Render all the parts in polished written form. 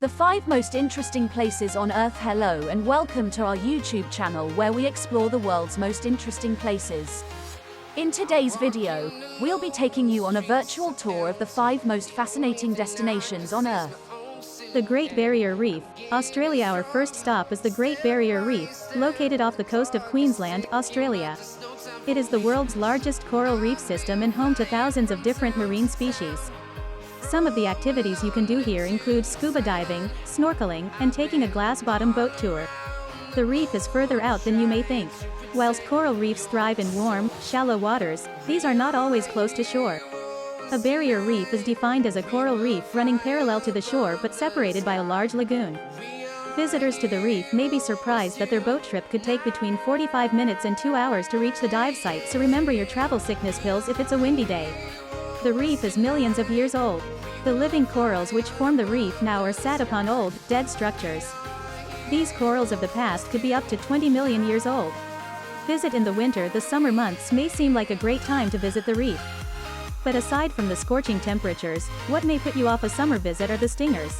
The 5 most interesting places on Earth. Hello and welcome to our YouTube channel where we explore the world's most interesting places. In today's video, we'll be taking you on a virtual tour of the 5 most fascinating destinations on Earth. The Great Barrier Reef, Australia. Our first stop is the Great Barrier Reef, located off the coast of Queensland, Australia. It is the world's largest coral reef system and home to thousands of different marine species. Some of the activities you can do here include scuba diving, snorkeling, and taking a glass-bottom boat tour. The reef is further out than you may think. Whilst coral reefs thrive in warm, shallow waters, these are not always close to shore. A barrier reef is defined as a coral reef running parallel to the shore but separated by a large lagoon. Visitors to the reef may be surprised that their boat trip could take between 45 minutes and 2 hours to reach the dive site, so remember your travel sickness pills if it's a windy day. The reef is millions of years old. The living corals which form the reef now are sat upon old, dead structures. These corals of the past could be up to 20 million years old. Visit in the winter. The summer months may seem like a great time to visit the reef. But aside from the scorching temperatures, what may put you off a summer visit are the stingers.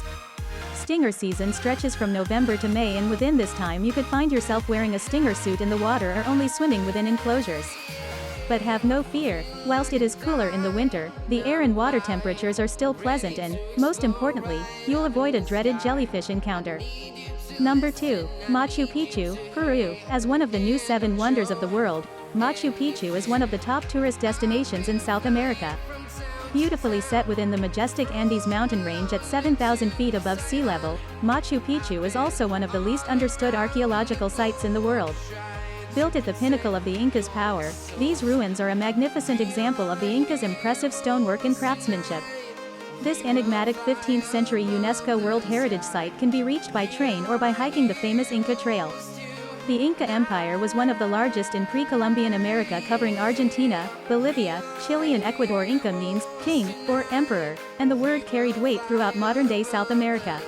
Stinger season stretches from November to May, and within this time you could find yourself wearing a stinger suit in the water or only swimming within enclosures. But have no fear, whilst it is cooler in the winter, the air and water temperatures are still pleasant and, most importantly, you'll avoid a dreaded jellyfish encounter. Number 2. Machu Picchu, Peru. As one of the new 7 wonders of the world, Machu Picchu is one of the top tourist destinations in South America. Beautifully set within the majestic Andes mountain range at 7,000 feet above sea level, Machu Picchu is also one of the least understood archaeological sites in the world. Built at the pinnacle of the Incas' power, these ruins are a magnificent example of the Incas' impressive stonework and craftsmanship. This enigmatic 15th century UNESCO World Heritage Site can be reached by train or by hiking the famous Inca Trail. The Inca Empire was one of the largest in pre-Columbian America, covering Argentina, Bolivia, Chile and Ecuador. Inca means king or emperor, and the word carried weight throughout modern-day South America.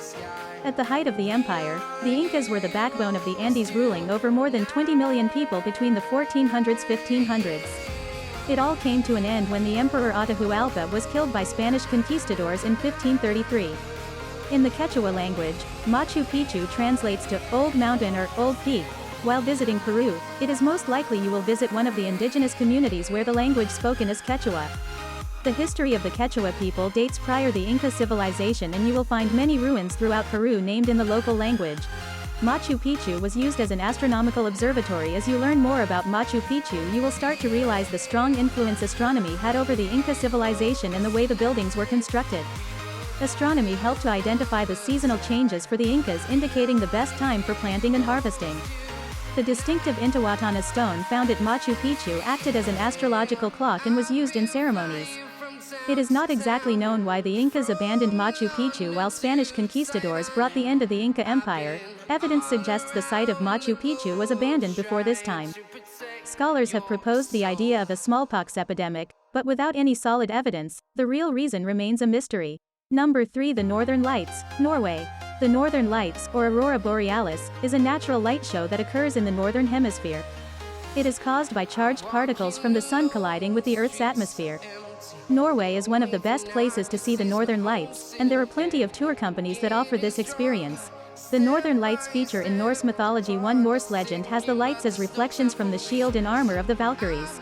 At the height of the empire, the Incas were the backbone of the Andes, ruling over more than 20 million people between the 1400s-1500s. It all came to an end when the Emperor Atahualpa was killed by Spanish conquistadors in 1533. In the Quechua language, Machu Picchu translates to Old Mountain or Old Peak. While visiting Peru, it is most likely you will visit one of the indigenous communities where the language spoken is Quechua. The history of the Quechua people dates prior the Inca civilization, and you will find many ruins throughout Peru named in the local language. Machu Picchu was used as an astronomical observatory. As you learn more about Machu Picchu, you will start to realize the strong influence astronomy had over the Inca civilization and the way the buildings were constructed. Astronomy helped to identify the seasonal changes for the Incas, indicating the best time for planting and harvesting. The distinctive Intihuatana stone found at Machu Picchu acted as an astrological clock and was used in ceremonies. It is not exactly known why the Incas abandoned Machu Picchu while Spanish conquistadors brought the end of the Inca Empire. Evidence suggests the site of Machu Picchu was abandoned before this time. Scholars have proposed the idea of a smallpox epidemic, but without any solid evidence, the real reason remains a mystery. Number 3. The Northern Lights, Norway. The Northern Lights, or Aurora Borealis, is a natural light show that occurs in the northern hemisphere. It is caused by charged particles from the sun colliding with the Earth's atmosphere. Norway is one of the best places to see the Northern Lights, and there are plenty of tour companies that offer this experience. The Northern Lights feature in Norse mythology. One Norse legend has the lights as reflections from the shield and armor of the Valkyries.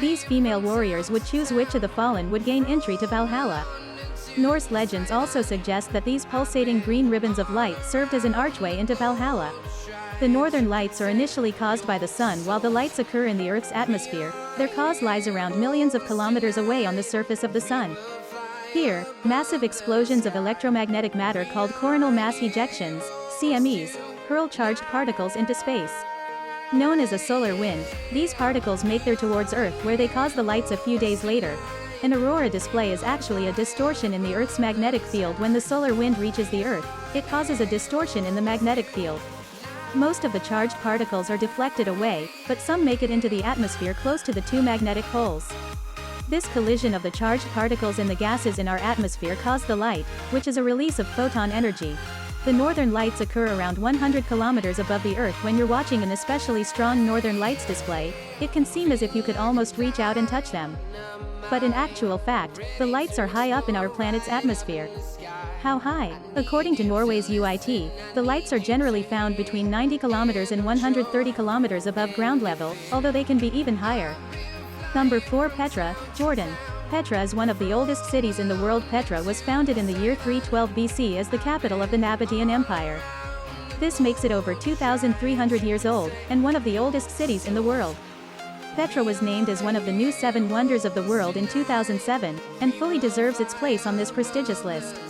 These female warriors would choose which of the fallen would gain entry to Valhalla. Norse legends also suggest that these pulsating green ribbons of light served as an archway into Valhalla. The Northern Lights are initially caused by the sun. While the lights occur in the Earth's atmosphere, their cause lies around millions of kilometers away on the surface of the sun. Here, massive explosions of electromagnetic matter called coronal mass ejections, CMEs, hurl charged particles into space. Known as a solar wind, these particles make their towards Earth, where they cause the lights a few days later. An aurora display is actually a distortion in the Earth's magnetic field. When the solar wind reaches the Earth, it causes a distortion in the magnetic field. Most of the charged particles are deflected away, but some make it into the atmosphere close to the 2 magnetic poles. This collision of the charged particles in the gases in our atmosphere cause the light, which is a release of photon energy. The northern lights occur around 100 kilometers above the Earth. When you're watching an especially strong northern lights display, it can seem as if you could almost reach out and touch them. But in actual fact, the lights are high up in our planet's atmosphere. How high? According to Norway's UIT, the lights are generally found between 90 kilometers and 130 kilometers above ground level, although they can be even higher. Number 4. Petra, Jordan. Petra is one of the oldest cities in the world. Petra was founded in the year 312 BC as the capital of the Nabatean Empire. This makes it over 2,300 years old, and one of the oldest cities in the world. Petra was named as one of the new 7 wonders of the world in 2007, and fully deserves its place on this prestigious list.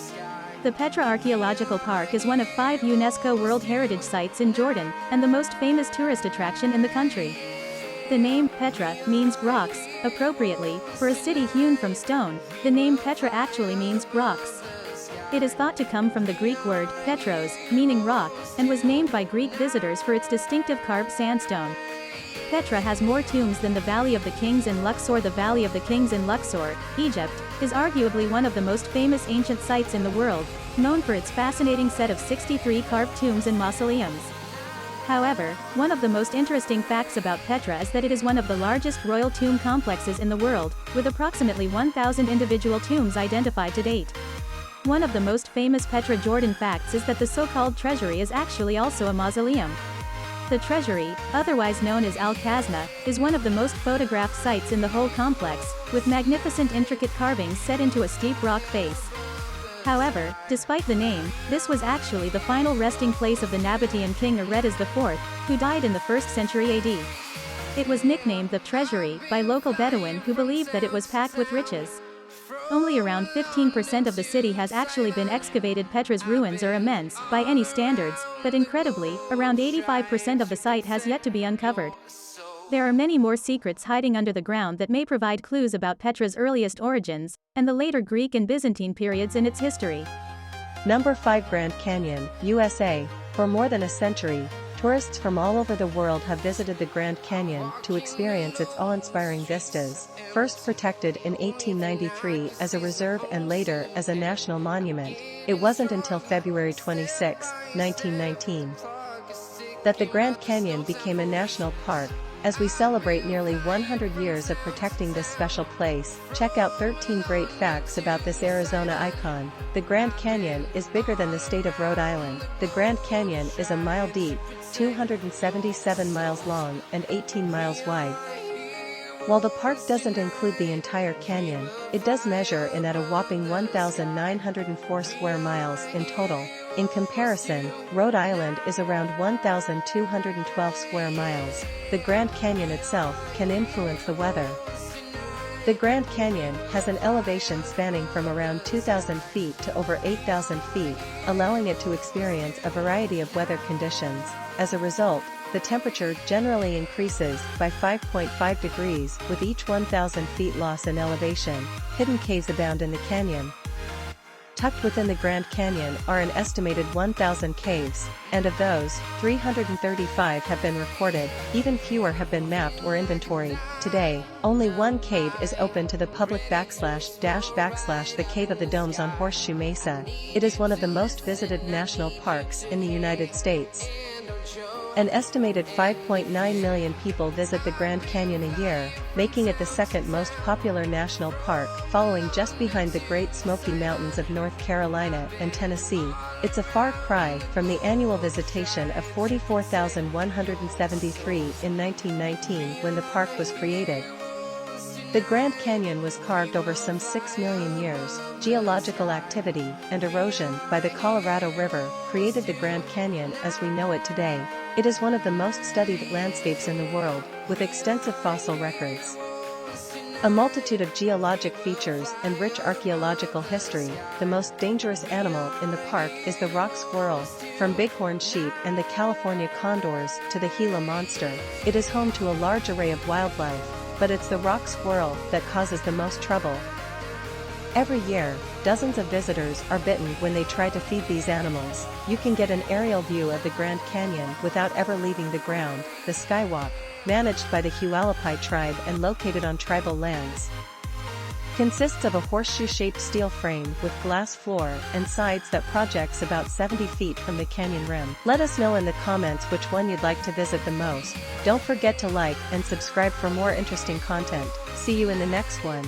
The Petra Archaeological Park is one of 5 UNESCO World Heritage Sites in Jordan, and the most famous tourist attraction in the country. The name Petra means rocks. Appropriately, for a city hewn from stone, the name Petra actually means rocks. It is thought to come from the Greek word petros, meaning rock, and was named by Greek visitors for its distinctive carved sandstone. Petra has more tombs than the Valley of the Kings in Luxor. The Valley of the Kings in Luxor, Egypt, is arguably one of the most famous ancient sites in the world, known for its fascinating set of 63 carved tombs and mausoleums. However, one of the most interesting facts about Petra is that it is one of the largest royal tomb complexes in the world, with approximately 1,000 individual tombs identified to date. One of the most famous Petra Jordan facts is that the so-called treasury is actually also a mausoleum. The treasury, otherwise known as Al-Khazna, is one of the most photographed sites in the whole complex, with magnificent intricate carvings set into a steep rock face. However, despite the name, this was actually the final resting place of the Nabatean king Aretas IV, who died in the 1st century AD. It was nicknamed the Treasury by local Bedouin who believed that it was packed with riches. Only around 15% of the city has actually been excavated. Petra's ruins are immense, by any standards, but incredibly, around 85% of the site has yet to be uncovered. There are many more secrets hiding under the ground that may provide clues about Petra's earliest origins, and the later Greek and Byzantine periods in its history. Number 5. Grand Canyon, USA. For more than a century, tourists from all over the world have visited the Grand Canyon to experience its awe-inspiring vistas. First protected in 1893 as a reserve and later as a national monument, it wasn't until February 26, 1919, that the Grand Canyon became a national park. As we celebrate nearly 100 years of protecting this special place, check out 13 great facts about this Arizona icon. The Grand Canyon is bigger than the state of Rhode Island. The Grand Canyon is a mile deep, 277 miles long, and 18 miles wide. While the park doesn't include the entire canyon, it does measure in at a whopping 1,904 square miles in total. In comparison, Rhode Island is around 1,212 square miles. The Grand Canyon itself can influence the weather. The Grand Canyon has an elevation spanning from around 2,000 feet to over 8,000 feet, allowing it to experience a variety of weather conditions. As a result, the temperature generally increases by 5.5 degrees with each 1,000 feet loss in elevation. Hidden caves abound in the canyon. Tucked within the Grand Canyon are an estimated 1,000 caves, and of those, 335 have been recorded. Even fewer have been mapped or inventoried. Today, only one cave is open to the public / the Cave of the Domes on Horseshoe Mesa. It is one of the most visited national parks in the United States. An estimated 5.9 million people visit the Grand Canyon a year, making it the second most popular national park, following just behind the Great Smoky Mountains of North Carolina and Tennessee. It's a far cry from the annual visitation of 44,173 in 1919 when the park was created. The Grand Canyon was carved over some 6 million years. Geological activity and erosion by the Colorado River created the Grand Canyon as we know it today. It is one of the most studied landscapes in the world, with extensive fossil records, a multitude of geologic features and rich archaeological history. The most dangerous animal in the park is the rock squirrel. From bighorn sheep and the California condors to the Gila monster, it is home to a large array of wildlife, but it's the rock squirrel that causes the most trouble. Every year, dozens of visitors are bitten when they try to feed these animals. You can get an aerial view of the Grand Canyon without ever leaving the ground. The Skywalk, managed by the Hualapai tribe and located on tribal lands, Consists of a horseshoe-shaped steel frame with glass floor and sides that projects about 70 feet from the canyon rim. Let us know in the comments which one you'd like to visit the most. Don't forget to like and subscribe for more interesting content. See you in the next one.